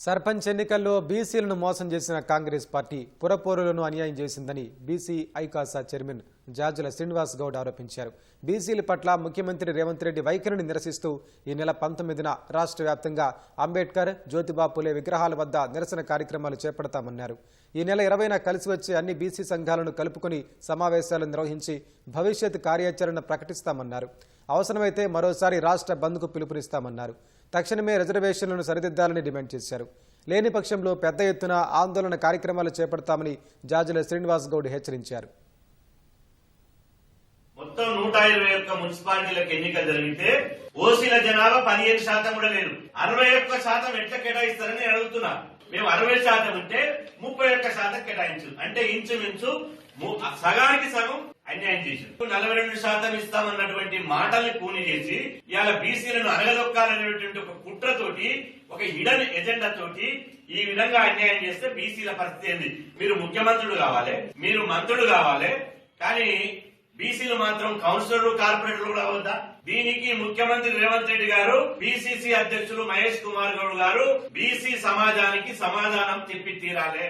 సర్పంచ్ ఎన్నికల్లో బీసీలను మోసం చేసిన కాంగ్రెస్ పార్టీ పురపౌరులను అన్యాయం చేసిందని బీసీ ఐకాసా చైర్మన్ జాజుల శ్రీనివాస్ గౌడ్ ఆరోపించారు. బీసీల పట్ల ముఖ్యమంత్రి రేవంత్ రెడ్డి వైఖరిని నిరసిస్తూ ఈ నెల 19న రాష్ట్ర వ్యాప్తంగా అంబేద్కర్, జ్యోతిబా పులే విగ్రహాల వద్ద నిరసన కార్యక్రమాలు చేపడతామన్నారు. ఈ నెల 20న కలిసి వచ్చే అన్ని బీసీ సంఘాలను కలుపుకుని సమావేశాలు నిర్వహించి భవిష్యత్ కార్యాచరణ ప్రకటిస్తామన్నారు. అవసరమైతే మరోసారి రాష్ట్ర బంద్కు పిలుపునిస్తామన్నారు. తక్షణమే రిజర్వేషన్లను సరిదిద్దాలని డిమాండ్ చేశారు. లేని పక్షంలో పెద్ద ఎత్తున ఆందోళన కార్యక్రమాలు చేపడతామని జాజుల శ్రీనివాస్ గౌడ్ హెచ్చరించారు. మొత్తం 121 మున్సిపాలిటీలకు ఎన్నికలు జరిగితే ఓసీల జనాభా 15% కూడా లేదు. 61% ఎట్లా కేటాయిస్తారని అడుగుతున్నా. మేము 60% ఉంటే 31% కేటాయించు అంటే ఇంచుమించు సగానికి సగం అన్యాయం చేశారు. 42% ఇస్తామన్నటువంటి మాటల్ని పూని చేసి ఇవాళ బీసీలను అనగదొక్కాలనేటువంటి ఒక కుట్రతోటి, ఒక హిడెన్ ఎజెండా తోటి ఈ విధంగా అన్యాయం చేస్తే బీసీల పరిస్థితి ఏంది? మీరు ముఖ్యమంత్రులు కావాలి, మీరు మంత్రులు కావాలి, కానీ బీసీలు మాత్రం కౌన్సిలర్లు, కార్పొరేటర్లు కూడా అవద్దా? దీనికి ముఖ్యమంత్రి రేవంత్ రెడ్డి గారు, బీసీసీ అధ్యక్షులు మహేష్ కుమార్ గౌడ్ గారు బీసీ సమాజానికి సమాధానం చెప్పి తీరాలే.